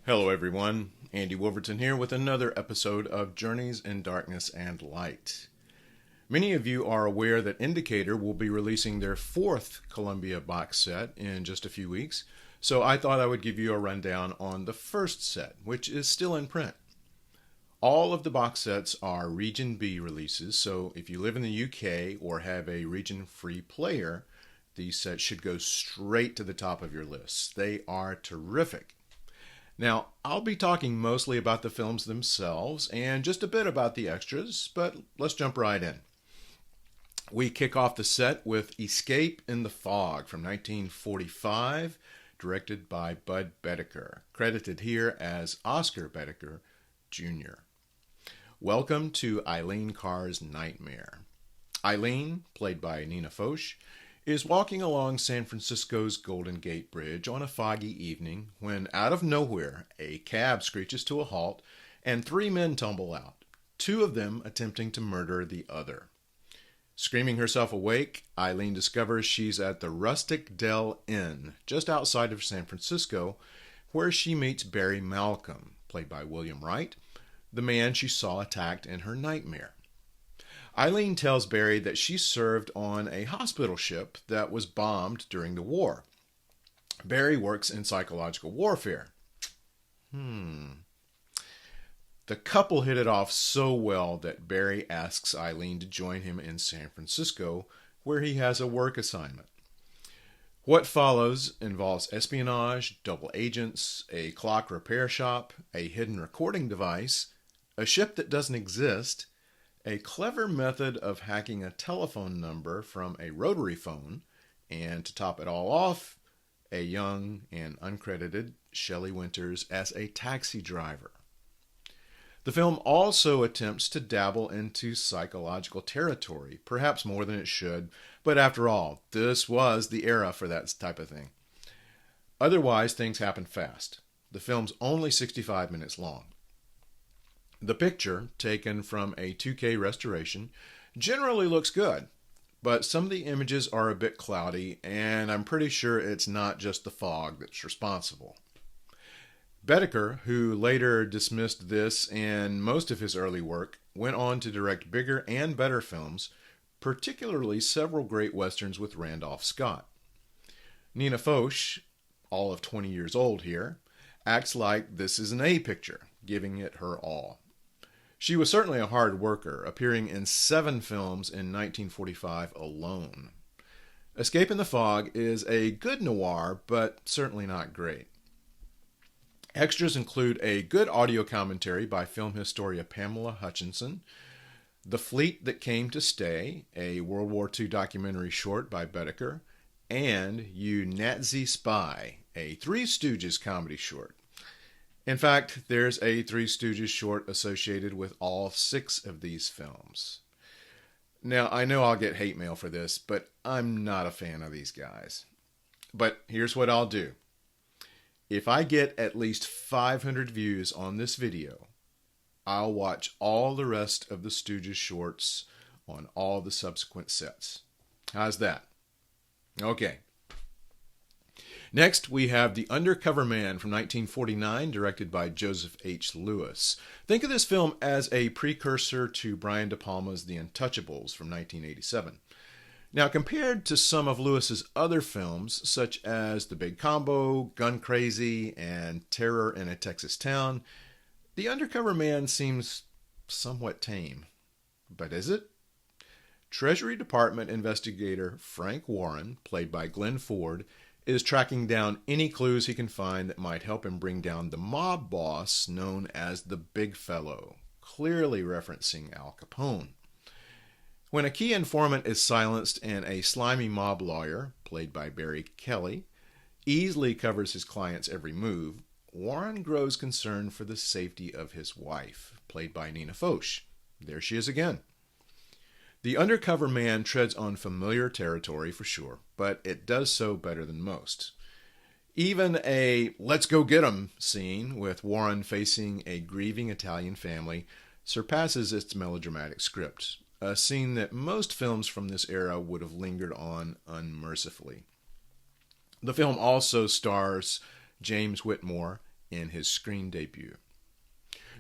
Hello, everyone. Andy Wolverton here with another episode of Journeys in Darkness and Light. Many of you are aware that Indicator will be releasing their fourth Columbia box set in just a few weeks, so I thought I would give you a rundown on the first set, which is still in print. All of the box sets are Region B releases, so if you live in the UK or have a region free player, these sets should go straight to the top of your list. They are terrific. Now, I'll be talking mostly about the films themselves and just a bit about the extras, but let's jump right in. We kick off the set with Escape in the Fog from 1945, directed by Bud Boetticher, credited here as Oscar Boetticher Jr. Welcome to Eileen Carr's Nightmare. Eileen, played by Nina Foch, is walking along San Francisco's Golden Gate Bridge on a foggy evening when, out of nowhere, a cab screeches to a halt and three men tumble out, two of them attempting to murder the other. Screaming herself awake, Eileen discovers she's at the Rustic Dell Inn, just outside of San Francisco, where she meets Barry Malcolm, played by William Wright, the man she saw attacked in her nightmare. Eileen tells Barry that she served on a hospital ship that was bombed during the war. Barry works in psychological warfare. The couple hit it off so well that Barry asks Eileen to join him in San Francisco, where he has a work assignment. What follows involves espionage, double agents, a clock repair shop, a hidden recording device, a ship that doesn't exist, a clever method of hacking a telephone number from a rotary phone, and to top it all off, a young and uncredited Shelley Winters as a taxi driver. The film also attempts to dabble into psychological territory, perhaps more than it should, but after all, this was the era for that type of thing. Otherwise, things happen fast. The film's only 65 minutes long. The picture, taken from a 2K restoration, generally looks good, but some of the images are a bit cloudy, and I'm pretty sure it's not just the fog that's responsible. Boetticher, who later dismissed this and most of his early work, went on to direct bigger and better films, particularly several great westerns with Randolph Scott. Nina Foch, all of 20 years old here, acts like this is an A picture, giving it her all. She was certainly a hard worker, appearing in 7 films in 1945 alone. Escape in the Fog is a good noir, but certainly not great. Extras include a good audio commentary by film historian Pamela Hutchinson, The Fleet That Came to Stay, a World War II documentary short by Boetticher, and You Nazi Spy, a Three Stooges comedy short. In fact, there's a Three Stooges short associated with all 6 of these films. Now, I know I'll get hate mail for this, but I'm not a fan of these guys. But here's what I'll do. If I get at least 500 views on this video, I'll watch all the rest of the Stooges shorts on all the subsequent sets. How's that? Okay. Next, we have The Undercover Man from 1949, directed by Joseph H. Lewis. Think of this film as a precursor to Brian De Palma's The Untouchables from 1987. Now, compared to some of Lewis's other films, such as The Big Combo, Gun Crazy, and Terror in a Texas Town, The Undercover Man seems somewhat tame. But is it? Treasury Department investigator Frank Warren, played by Glenn Ford, is tracking down any clues he can find that might help him bring down the mob boss known as the Big Fellow, clearly referencing Al Capone. When a key informant is silenced and a slimy mob lawyer, played by Barry Kelly, easily covers his client's every move, Warren grows concerned for the safety of his wife, played by Nina Foch. There she is again. The Undercover Man treads on familiar territory for sure, but it does so better than most. Even a let's go get 'em scene with Warren facing a grieving Italian family surpasses its melodramatic script, a scene that most films from this era would have lingered on unmercifully. The film also stars James Whitmore, in his screen debut.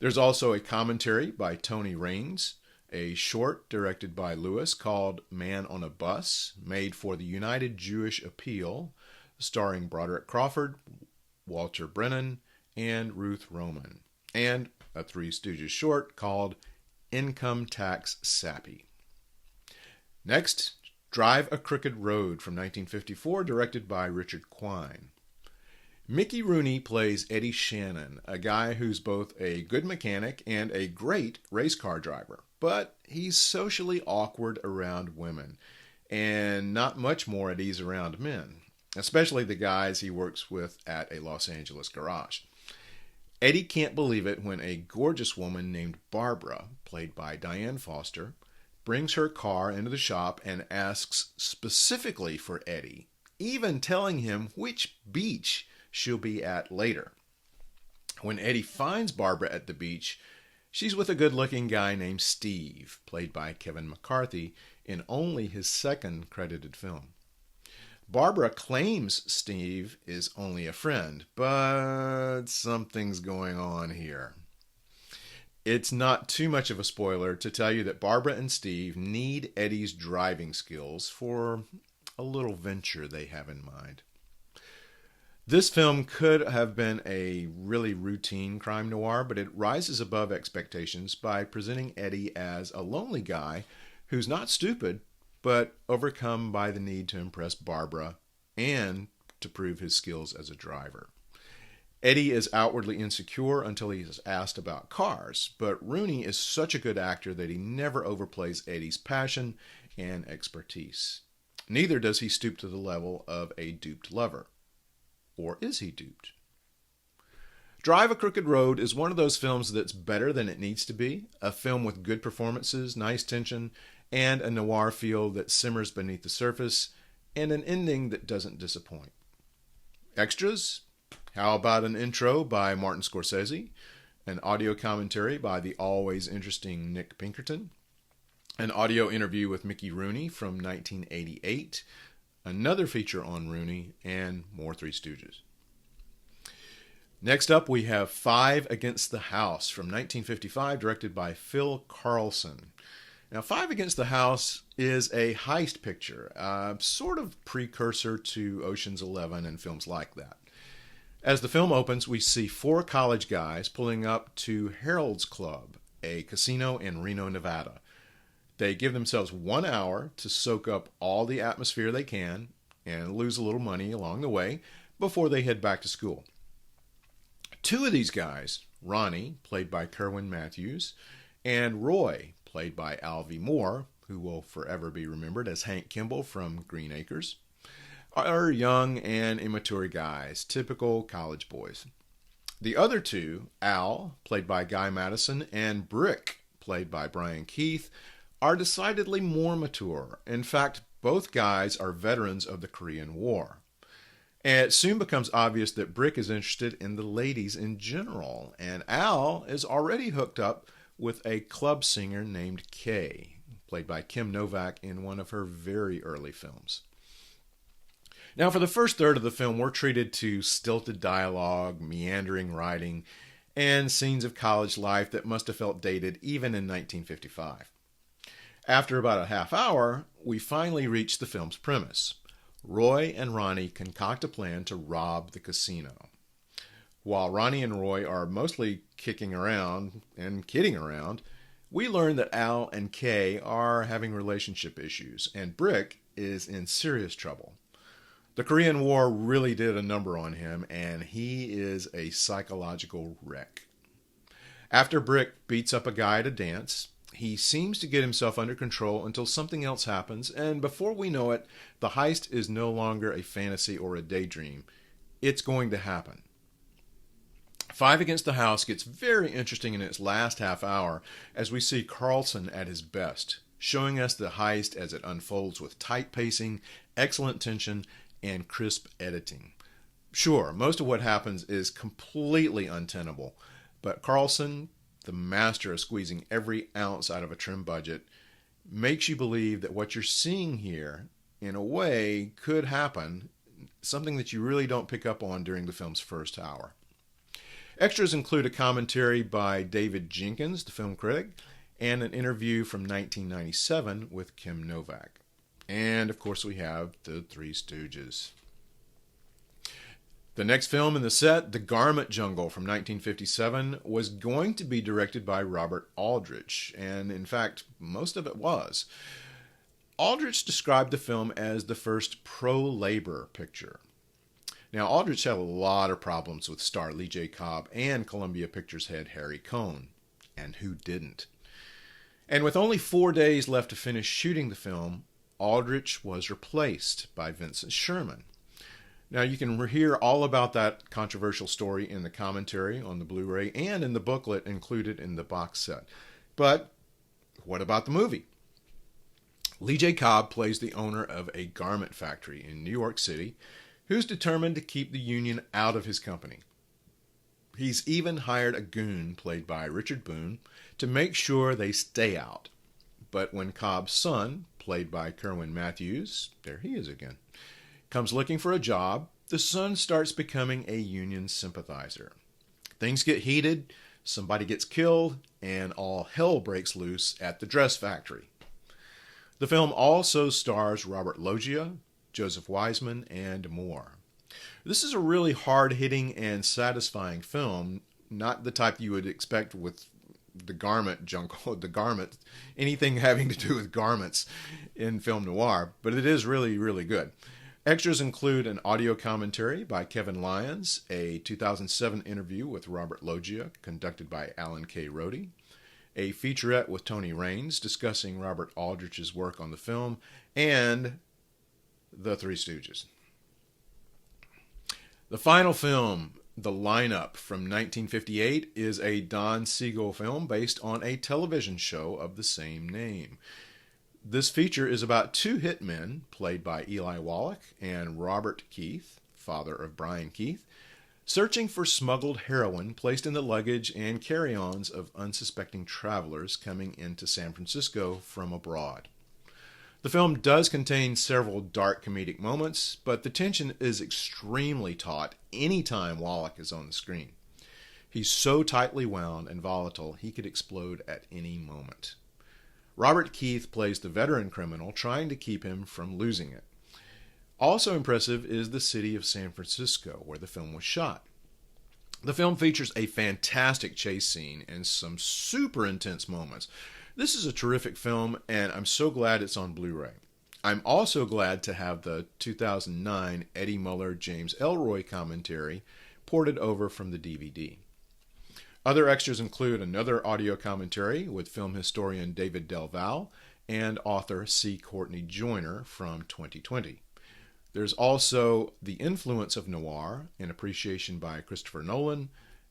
There's also a commentary by Tony Raines, a short directed by Lewis called Man on a Bus, made for the United Jewish Appeal, starring Broderick Crawford, Walter Brennan, and Ruth Roman, and a Three Stooges short called Income Tax Sappy. Next, Drive a Crooked Road from 1954, directed by Richard Quine. Mickey Rooney plays Eddie Shannon, a guy who's both a good mechanic and a great race car driver, but he's socially awkward around women and not much more at ease around men, especially the guys he works with at a Los Angeles garage. Eddie can't believe it when a gorgeous woman named Barbara, played by Diane Foster, brings her car into the shop and asks specifically for Eddie, even telling him which beach she'll be at later. When Eddie finds Barbara at the beach, she's with a good-looking guy named Steve, played by Kevin McCarthy, in only his second credited film. Barbara claims Steve is only a friend, but something's going on here. It's not too much of a spoiler to tell you that Barbara and Steve need Eddie's driving skills for a little venture they have in mind. This film could have been a really routine crime noir, but it rises above expectations by presenting Eddie as a lonely guy who's not stupid, but overcome by the need to impress Barbara and to prove his skills as a driver. Eddie is outwardly insecure until he is asked about cars, but Rooney is such a good actor that he never overplays Eddie's passion and expertise. Neither does he stoop to the level of a duped lover. Or is he duped? Drive a Crooked Road is one of those films that's better than it needs to be, a film with good performances, nice tension, and a noir feel that simmers beneath the surface, and an ending that doesn't disappoint. Extras? How about an intro by Martin Scorsese, an audio commentary by the always interesting Nick Pinkerton, an audio interview with Mickey Rooney from 1988, another feature on Rooney, and more Three Stooges. Next up, we have Five Against the House from 1955, directed by Phil Carlson. Now, Five Against the House is a heist picture, sort of precursor to Ocean's 11 and films like that. As the film opens, we see four college guys pulling up to Harold's Club, a casino in Reno, Nevada. They give themselves 1 hour to soak up all the atmosphere they can and lose a little money along the way before they head back to school. Two of these guys, Ronnie, played by Kerwin Matthews, and Roy, played by Alvy Moore, who will forever be remembered as Hank Kimball from Green Acres, are young and immature guys, typical college boys. The other two, Al, played by Guy Madison, and Brick, played by Brian Keith, are decidedly more mature. In fact, both guys are veterans of the Korean War. And it soon becomes obvious that Brick is interested in the ladies in general, and Al is already hooked up with a club singer named Kay, played by Kim Novak in one of her very early films. Now, for the first third of the film, we're treated to stilted dialogue, meandering writing, and scenes of college life that must have felt dated even in 1955. After about a half hour, we finally reach the film's premise. Roy and Ronnie concoct a plan to rob the casino. While Ronnie and Roy are mostly kicking around and kidding around, we learn that Al and Kay are having relationship issues, and Brick is in serious trouble. The Korean War really did a number on him, and he is a psychological wreck. After Brick beats up a guy at a dance, he seems to get himself under control until something else happens, and before we know it, the heist is no longer a fantasy or a daydream. It's going to happen. Five Against the House gets very interesting in its last half hour as we see Carlson at his best, showing us the heist as it unfolds with tight pacing, excellent tension, and crisp editing. Sure, most of what happens is completely untenable, but Carlson, the master of squeezing every ounce out of a trim budget, makes you believe that what you're seeing here, in a way, could happen, something that you really don't pick up on during the film's first hour. Extras include a commentary by David Jenkins, the film critic, and an interview from 1997 with Kim Novak. And, of course, we have the Three Stooges. The next film in the set, The Garment Jungle from 1957, was going to be directed by Robert Aldrich, and in fact, most of it was. Aldrich described the film as the first pro-labor picture. Now, Aldrich had a lot of problems with star Lee J. Cobb and Columbia Pictures head Harry Cohn, and who didn't? And with only 4 days left to finish shooting the film, Aldrich was replaced by Vincent Sherman. Now, you can hear all about that controversial story in the commentary on the Blu-ray and in the booklet included in the box set. But what about the movie? Lee J. Cobb plays the owner of a garment factory in New York City who's determined to keep the union out of his company. He's even hired a goon, played by Richard Boone, to make sure they stay out. But when Cobb's son, played by Kerwin Matthews, there he is again, comes looking for a job, the son starts becoming a union sympathizer. Things get heated, somebody gets killed, and all hell breaks loose at the dress factory. The film also stars Robert Loggia, Joseph Wiseman, and more. This is a really hard-hitting and satisfying film, not the type you would expect with the garment jungle, anything having to do with garments in film noir, but it is really, really good. Extras include an audio commentary by Kevin Lyons, a 2007 interview with Robert Loggia conducted by Alan K. Rohde, a featurette with Tony Raines discussing Robert Aldrich's work on the film, and The Three Stooges. The final film, The Lineup from 1958, is a Don Siegel film based on a television show of the same name. This feature is about two hitmen, played by Eli Wallach and Robert Keith, father of Brian Keith, searching for smuggled heroin placed in the luggage and carry-ons of unsuspecting travelers coming into San Francisco from abroad. The film does contain several dark comedic moments, but the tension is extremely taut anytime Wallach is on the screen. He's so tightly wound and volatile he could explode at any moment. Robert Keith plays the veteran criminal trying to keep him from losing it. Also impressive is the city of San Francisco, where the film was shot. The film features a fantastic chase scene and some super intense moments. This is a terrific film, and I'm so glad it's on Blu-ray. I'm also glad to have the 2009 Eddie Muller James Ellroy commentary ported over from the DVD. Other extras include another audio commentary with film historian David Del Val and author C. Courtney Joyner from 2020. There's also The Influence of Noir, an appreciation by Christopher Nolan,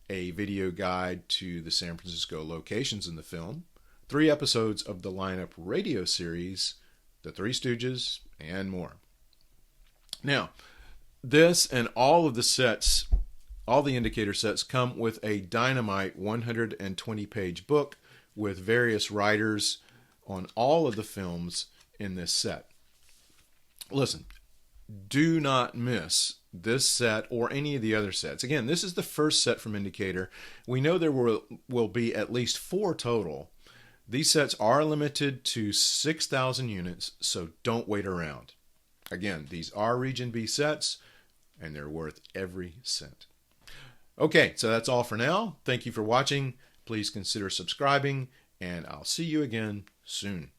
a video guide to the San Francisco locations in the film, 3 episodes of the Lineup radio series, The Three Stooges, and more. Now, this and all of the sets, all the indicator sets, come with a dynamite 120-page book with various writers on all of the films in this set. Listen, do not miss this set or any of the other sets. Again, this is the first set from Indicator. We know there will be at least 4 total. These sets are limited to 6,000 units, so don't wait around. Again, these are Region B sets, and they're worth every cent. Okay, so that's all for now. Thank you for watching. Please consider subscribing, and I'll see you again soon.